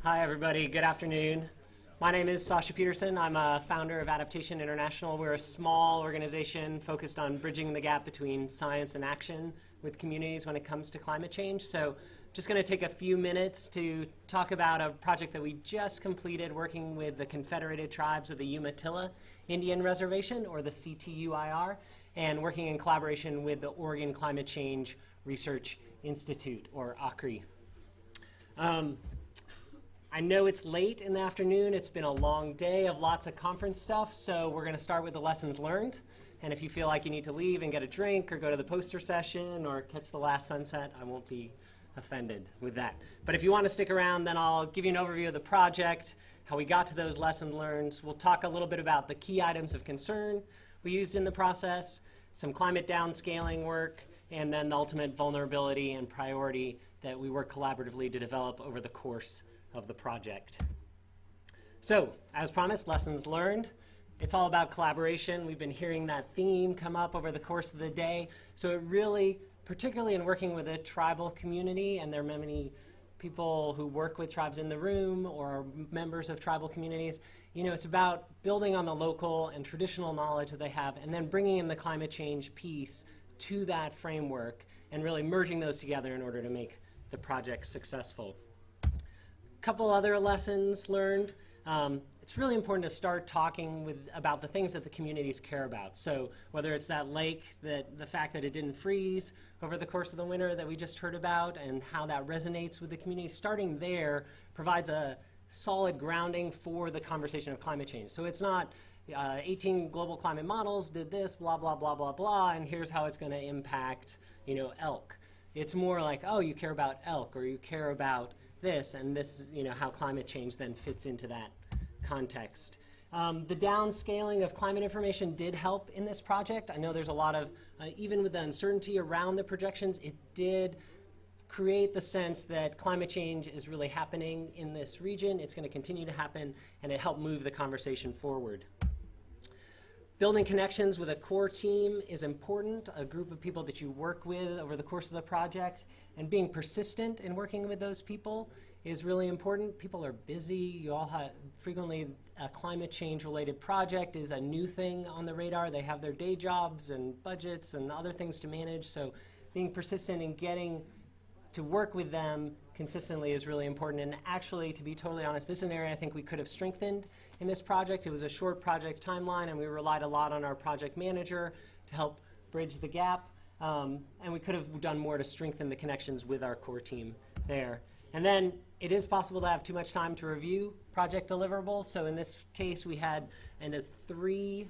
Hi, everybody. Good afternoon. My name is Sascha Petersen. I'm a founder of Adaptation International. We're a small organization focused on bridging the gap between science and action with communities when it comes to climate change. So just going to take a few minutes to talk about a project that we just completed working with the Confederated Tribes of the Umatilla Indian Reservation, or the CTUIR, and working in collaboration with the Oregon Climate Change Research Institute, or OCRI. I know it's late in the afternoon. It's been a long day of lots of conference stuff, so we're going to start with the lessons learned. And if you feel like you need to leave and get a drink or go to the poster session or catch the last sunset, I won't be offended with that. But if you want to stick around, then I'll give you an overview of the project, how we got to those lessons learned. We'll talk a little bit about the key items of concern we used in the process, some climate downscaling work, and then the ultimate vulnerability and priority that we work collaboratively to develop over the course of the project. So, as promised, lessons learned. It's all about collaboration. We've been hearing that theme come up over the course of the day. So it really, particularly in working with a tribal community, and there are many people who work with tribes in the room or members of tribal communities, it's about building on the local and traditional knowledge that they have and then bringing in the climate change piece to that framework and really merging those together in order to make the project successful. Couple other lessons learned. It's really important to start talking about the things that the communities care about. So whether it's that lake, the fact that it didn't freeze over the course of the winter that we just heard about and how that resonates with the community, starting there provides a solid grounding for the conversation of climate change. So it's not 18 global climate models did this, blah, blah, blah, blah, blah, and here's how it's going to impact elk. It's more like, oh, you care about elk, or you care about this, and this is how climate change then fits into that context. The downscaling of climate information did help in this project. I know there's a lot of, even with the uncertainty around the projections, it did create the sense that climate change is really happening in this region. It's going to continue to happen, and it helped move the conversation forward. Building connections with a core team is important, a group of people that you work with over the course of the project, and being persistent in working with those people is really important. People are busy. You all have frequently a climate change related project is a new thing on the radar. They have their day jobs and budgets and other things to manage, so being persistent in getting to work with them consistently is really important. And actually, to be totally honest, this is an area I think we could have strengthened in this project. It was a short project timeline, and we relied a lot on our project manager to help bridge the gap. And we could have done more to strengthen the connections with our core team there. And then it is possible to have too much time to review project deliverables. So in this case, we had three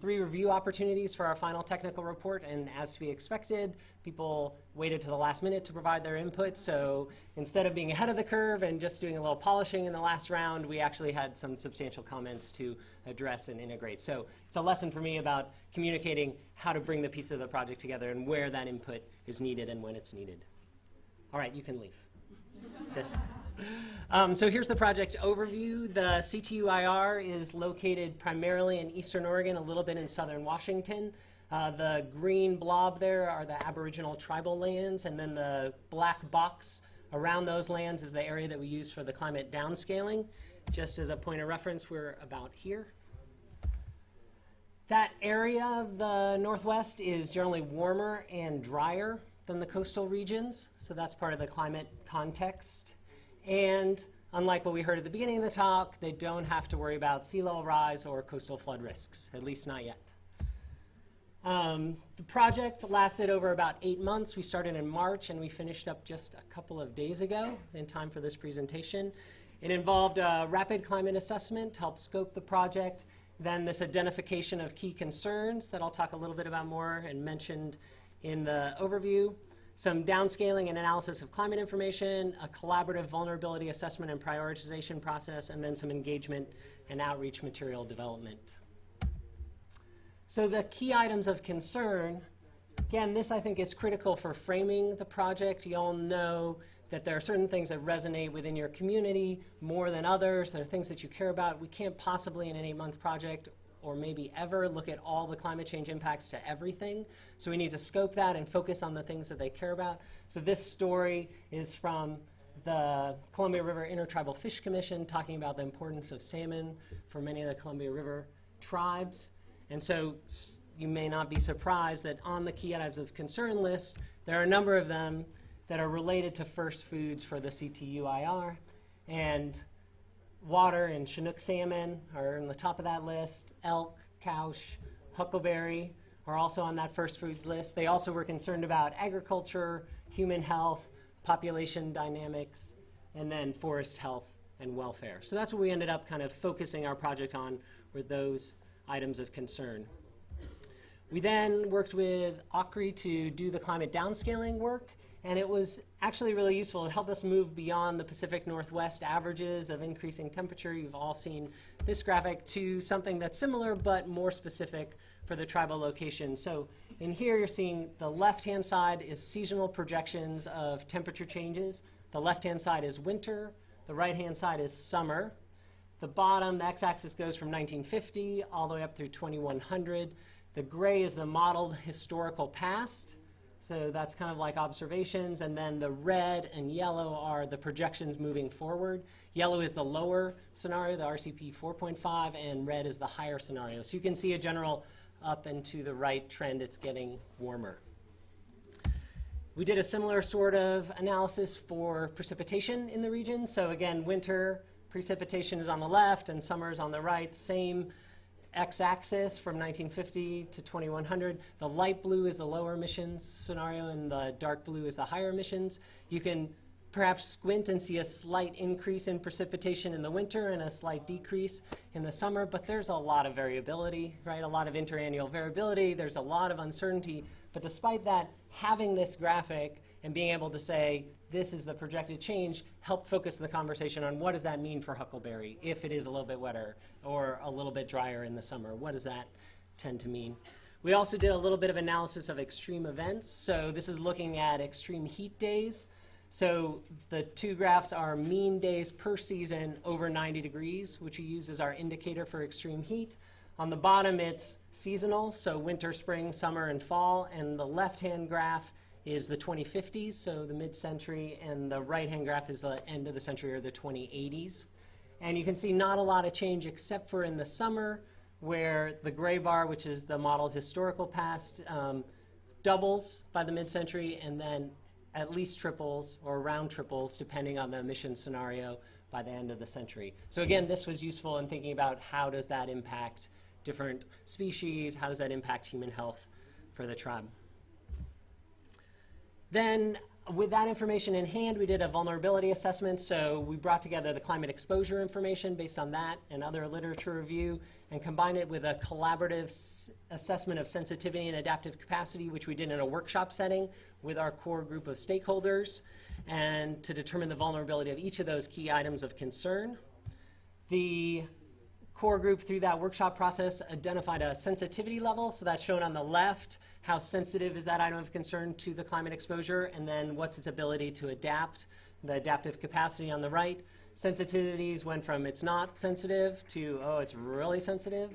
review opportunities for our final technical report, and as to be expected, people waited to the last minute to provide their input. So instead of being ahead of the curve and just doing a little polishing in the last round, we actually had some substantial comments to address and integrate. So it's a lesson for me about communicating how to bring the pieces of the project together and where that input is needed and when it's needed. All right, you can leave. So here's the project overview. The CTUIR is located primarily in eastern Oregon, a little bit in southern Washington. The green blob there are the Aboriginal tribal lands, and then the black box around those lands is the area that we use for the climate downscaling. Just as a point of reference, we're about here. That area of the Northwest is generally warmer and drier than the coastal regions, so that's part of the climate context. And unlike what we heard at the beginning of the talk, they don't have to worry about sea level rise or coastal flood risks, at least not yet. The project lasted over about 8 months. We started in March, and we finished up just a couple of days ago in time for this presentation. It involved a rapid climate assessment to help scope the project, then this identification of key concerns that I'll talk a little bit about more and mentioned in the overview, some downscaling and analysis of climate information, a collaborative vulnerability assessment and prioritization process, and then some engagement and outreach material development. So the key items of concern, again, this I think is critical for framing the project. You all know that there are certain things that resonate within your community more than others. There are things that you care about. We can't possibly in an 8-month project or maybe ever look at all the climate change impacts to everything. So we need to scope that and focus on the things that they care about. So this story is from the Columbia River Intertribal Fish Commission, talking about the importance of salmon for many of the Columbia River tribes. And so you may not be surprised that on the key items of concern list, there are a number of them that are related to first foods for the CTUIR. And water and Chinook salmon are on the top of that list. Elk, couch, huckleberry are also on that first foods list. They also were concerned about agriculture, human health, population dynamics, and then forest health and welfare. So that's what we ended up kind of focusing our project on, were those items of concern. We then worked with OCRI to do the climate downscaling work, and it was actually really useful. It helped us move beyond the Pacific Northwest averages of increasing temperature. You've all seen this graphic, to something that's similar but more specific for the tribal location. So in here you're seeing the left-hand side is seasonal projections of temperature changes. The left-hand side is winter. The right-hand side is summer. The bottom, the x-axis goes from 1950 all the way up through 2100. The gray is the modeled historical past. So that's kind of like observations, and then the red and yellow are the projections moving forward. Yellow is the lower scenario, the RCP 4.5, and red is the higher scenario. So you can see a general up and to the right trend. It's getting warmer. We did a similar sort of analysis for precipitation in the region. So again, winter precipitation is on the left and summer is on the right. Same x-axis from 1950 to 2100. The light blue is the lower emissions scenario and the dark blue is the higher emissions. You can perhaps squint and see a slight increase in precipitation in the winter and a slight decrease in the summer, but there's a lot of variability, right? A lot of interannual variability. There's a lot of uncertainty. But despite that, having this graphic and being able to say, this is the projected change, helped focus the conversation on what does that mean for huckleberry if it is a little bit wetter or a little bit drier in the summer. What does that tend to mean? We also did a little bit of analysis of extreme events. So this is looking at extreme heat days. So the two graphs are mean days per season over 90 degrees, which we use as our indicator for extreme heat. On the bottom, it's seasonal, so winter, spring, summer, and fall. And the left-hand graph is the 2050s, so the mid-century, and the right-hand graph is the end of the century, or the 2080s. And you can see not a lot of change except for in the summer, where the gray bar, which is the modeled historical past, doubles by the mid-century, and then at least triples or around triples, depending on the emission scenario, by the end of the century. So again, this was useful in thinking about how does that impact different species, how does that impact human health for the tribe. Then, with that information in hand, we did a vulnerability assessment. So we brought together the climate exposure information based on that and other literature review, and combined it with a collaborative assessment of sensitivity and adaptive capacity, which we did in a workshop setting with our core group of stakeholders, and to determine the vulnerability of each of those key items of concern. The core group, through that workshop process, identified a sensitivity level. So that's shown on the left. How sensitive is that item of concern to the climate exposure, and then what's its ability to adapt, the adaptive capacity on the right. Sensitivities went from it's not sensitive to, oh, it's really sensitive,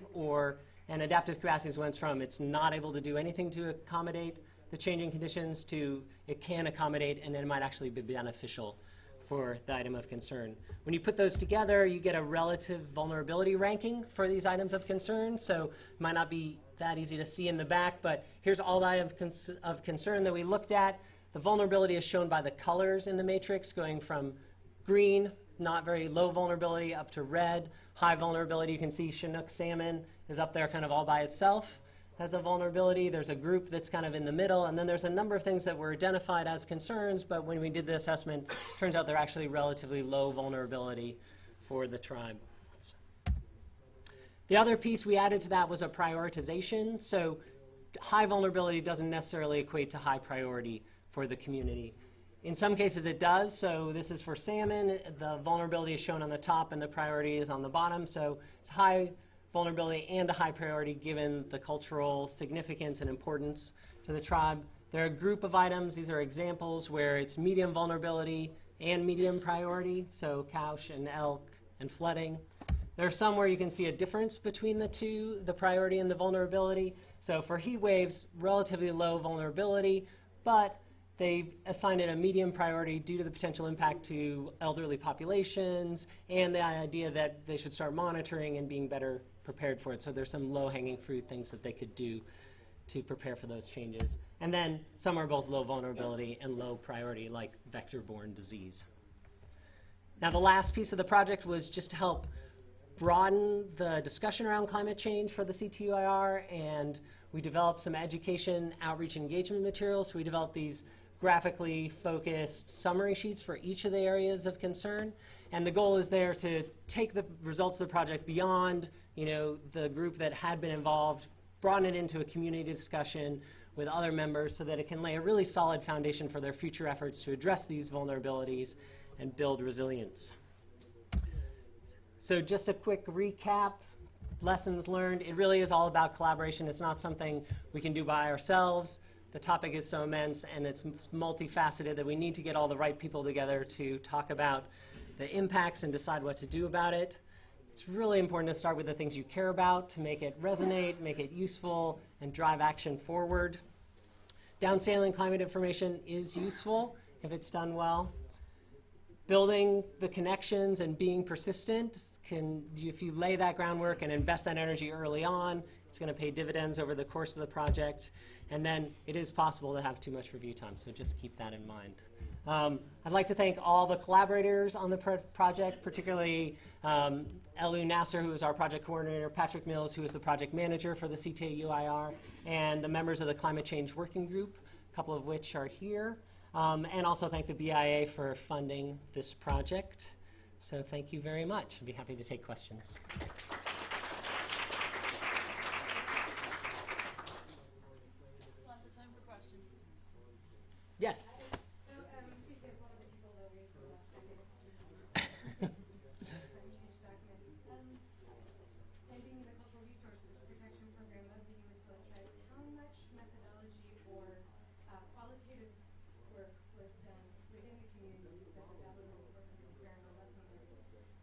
and adaptive capacities went from it's not able to do anything to accommodate the changing conditions to it can accommodate, and then it might actually be beneficial for the item of concern. When you put those together, you get a relative vulnerability ranking for these items of concern. So it might not be that easy to see in the back, but here's all the items of concern that we looked at. The vulnerability is shown by the colors in the matrix, going from green, not very low vulnerability, up to red, high vulnerability. You can see Chinook salmon is up there kind of all by itself as a vulnerability. There's a group that's kind of in the middle, and then there's a number of things that were identified as concerns, but when we did the assessment, turns out they're actually relatively low vulnerability for the tribe. The other piece we added to that was a prioritization. So high vulnerability doesn't necessarily equate to high priority for the community. In some cases it does. So this is for salmon. The vulnerability is shown on the top and the priority is on the bottom. So it's high vulnerability and a high priority given the cultural significance and importance to the tribe. There are a group of items. These are examples where it's medium vulnerability and medium priority. So couch and elk and flooding. There are some where you can see a difference between the two, the priority and the vulnerability. So for heat waves, relatively low vulnerability, but They assigned it a medium priority due to the potential impact to elderly populations and the idea that they should start monitoring and being better prepared for it. So there's some low-hanging fruit things that they could do to prepare for those changes. And then some are both low vulnerability and low priority, like vector-borne disease. Now, the last piece of the project was just to help broaden the discussion around climate change for the CTUIR, and we developed some education, outreach, engagement materials. We developed these graphically focused summary sheets for each of the areas of concern. And the goal is there to take the results of the project beyond, the group that had been involved, broaden it into a community discussion with other members so that it can lay a really solid foundation for their future efforts to address these vulnerabilities and build resilience. So just a quick recap, lessons learned. It really is all about collaboration. It's not something we can do by ourselves. The topic is so immense and it's multifaceted that we need to get all the right people together to talk about the impacts and decide what to do about it. It's really important to start with the things you care about to make it resonate, make it useful, and drive action forward. Downscaling climate information is useful if it's done well. Building the connections and being persistent if you lay that groundwork and invest that energy early on, it's going to pay dividends over the course of the project. And then it is possible to have too much review time, so just keep that in mind. I'd like to thank all the collaborators on the project, particularly Elu Nasser, who is our project coordinator, Patrick Mills, who is the project manager for the CTUIR, and the members of the Climate Change Working Group, a couple of which are here. And also thank the BIA for funding this project. So thank you very much. I'd be happy to take questions. Lots of time for questions. Yes. So speaking as one of the people that waited till the last second to change documents, and being in the Cultural Resources Protection Program of the Umatilla Tribes, how much methodology or qualitative work was done within the community? You said that was an important concern, the lesson learned.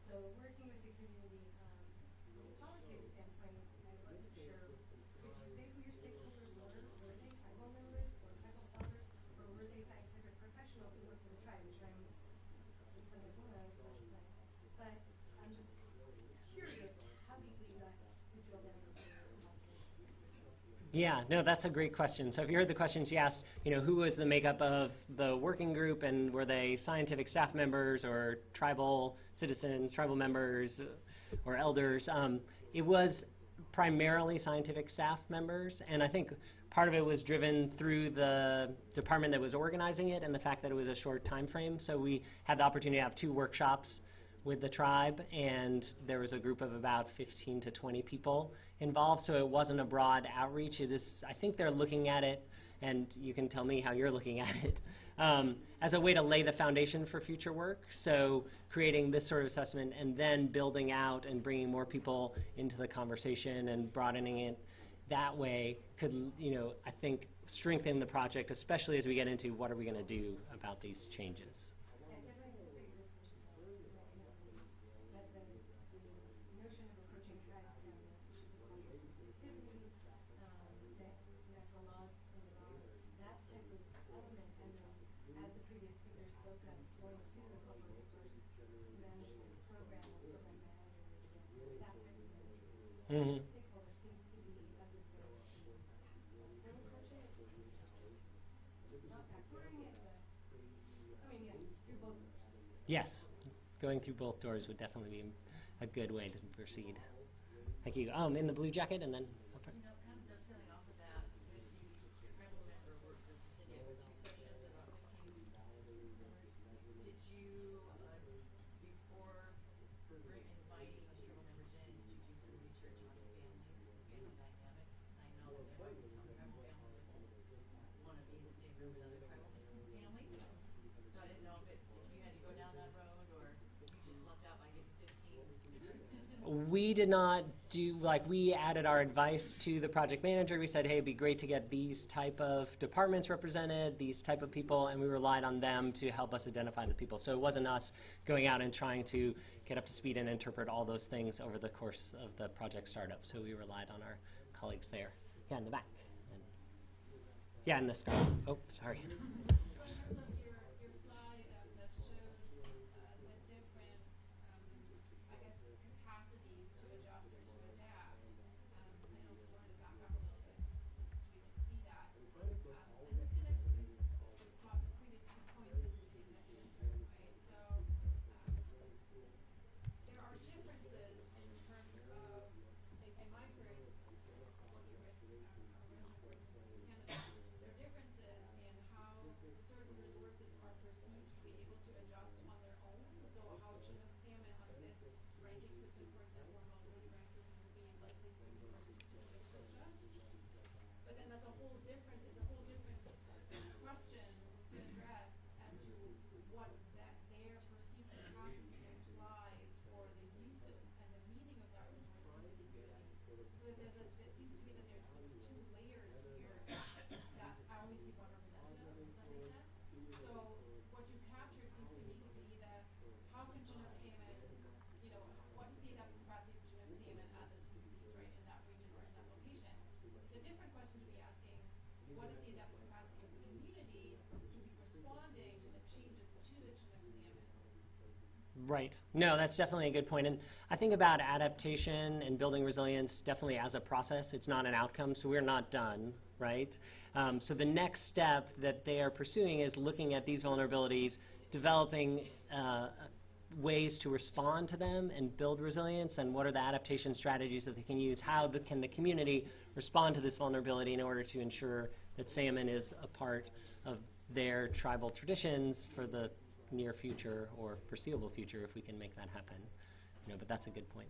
So working with the community from a qualitative standpoint, I wasn't sure, could you say who your stakeholders were? Were they tribal members or tribal elders, or were they scientific professionals who work for the tribe, which I'm in some of social science. But I'm just curious how deeply you drilled down into your qualitative. Yeah, no, that's a great question. So if you heard the questions you asked, who was the makeup of the working group, and were they scientific staff members or tribal citizens, tribal members, or elders? It was primarily scientific staff members, and I think part of it was driven through the department that was organizing it and the fact that it was a short time frame. So we had the opportunity to have 2 workshops with the tribe, and there was a group of about 15 to 20 people involved, so it wasn't a broad outreach. It is, I think they're looking at it, and you can tell me how you're looking at it, as a way to lay the foundation for future work. So creating this sort of assessment and then building out and bringing more people into the conversation and broadening it that way could, I think, strengthen the project, especially as we get into what are we going to do about these changes. Mm-hmm. Yes, going through both doors would definitely be a good way to proceed. Thank you. In the blue jacket, and then. Kind of dovetailing off of that, with the tribal member work group, you said you have 2 sessions with about 15 Did you, before inviting those tribal members in, did you do some research on the families, family dynamics? Because I know that there might be some tribal families that want to be in the same room with other tribal families. So I didn't know if you had to go down that road, or you just lucked out by getting 15 different. We did not do, we added our advice to the project manager. We said, hey, it'd be great to get these type of departments represented, these type of people, and we relied on them to help us identify the people. So it wasn't us going out and trying to get up to speed and interpret all those things over the course of the project startup. So we relied on our colleagues there. Yeah, in the back. Yeah, in the start. Oh, sorry. So to adjust on their own. So how Chinook salmon on this ranking system, for example, or vulnerability rank system will be likely to be perceived to be able to adjust. But then that's a whole different, it's a whole different question to address as to what that their perceived capacity implies for the use of and the meaning of that resource in the community. So that there's a, it seems to me that there's two layers here that I only see one representative. Does that make sense? So what you've captured seems to me to be that how can Chinook salmon, you know, what is the adaptive capacity of Chinook salmon as a species, right, in that region or in that location? It's a different question to be asking, what is the adaptive capacity of the community to be responding to the changes to the Chinook salmon? Right. No, that's definitely a good point. And I think about adaptation and building resilience definitely as a process. It's not an outcome, so we're not done, right? So the next step that they are pursuing is looking at these vulnerabilities, developing ways to respond to them and build resilience, and what are the adaptation strategies that they can use? How can the community respond to this vulnerability in order to ensure that salmon is a part of their tribal traditions for the near future or foreseeable future, if we can make that happen. You know, but that's a good point.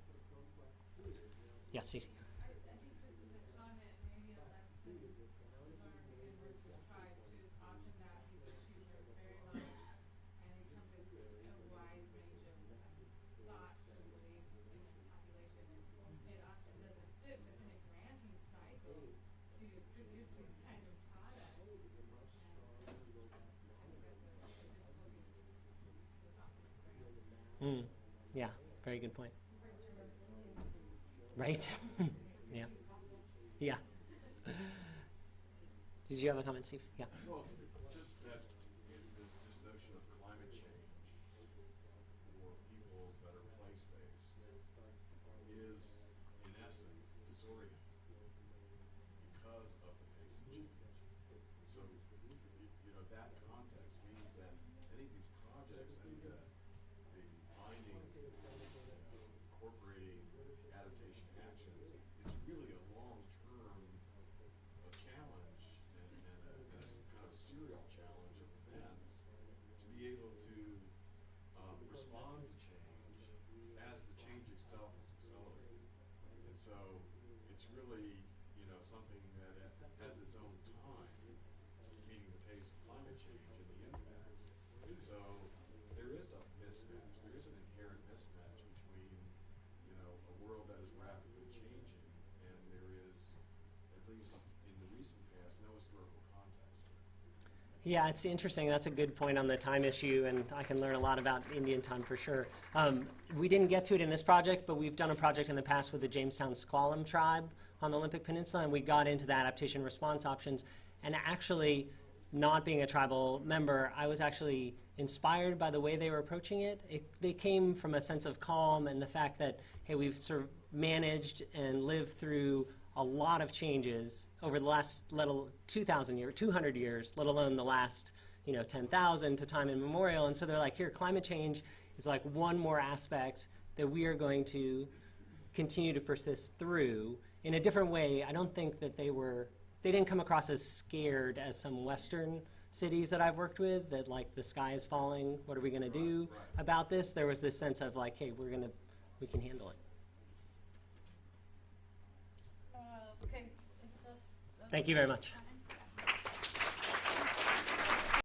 Yes, Stacey. I think just as a comment, maybe a lesson learned in working with tribes too, is often that these issues are very much and encompass a wide range of thoughts and beliefs in the population, and it often doesn't fit within a granting cycle to produce these kind of products. And I think that's a difficulty with often grants. Yeah, very good point. Right? Yeah. Yeah. Did you have a comment, Steve? Yeah. Well, just that this notion of climate change for peoples that are place-based is, in essence, disorienting because of the pace of change. And so, you know, that context means that any of these projects, any of the findings, incorporating adaptation actions, is really a long-term challenge and a kind of serial challenge of events to be able to respond to change as the change itself is accelerating. And so it's really, you know, something that has its own time, meaning the pace of climate change and the impacts. And so there is a mismatch. There is an inherent mismatch between, you know, a world that is rapidly changing and there is, at least in the recent past, no historical context for it. Yeah, it's interesting. That's a good point on the time issue, and I can learn a lot about Indian time for sure. We didn't get to it in this project, but we've done a project in the past with the Jamestown Sklallam tribe on the Olympic Peninsula, and we got into the adaptation response options. And actually, not being a tribal member, I was actually inspired by the way they were approaching it. They came from a sense of calm and the fact that, hey, we've sort of managed and lived through a lot of changes over the last 2,000 years, 200 years, let alone the last, 10,000 to time immemorial. And so they're like, here, climate change is like one more aspect that we are going to continue to persist through in a different way. I don't think that they didn't come across as scared as some Western cities that I've worked with, that like the sky is falling, what are we going to do about this? There was this sense of like, hey, we can handle it. Okay. That's Thank you very much.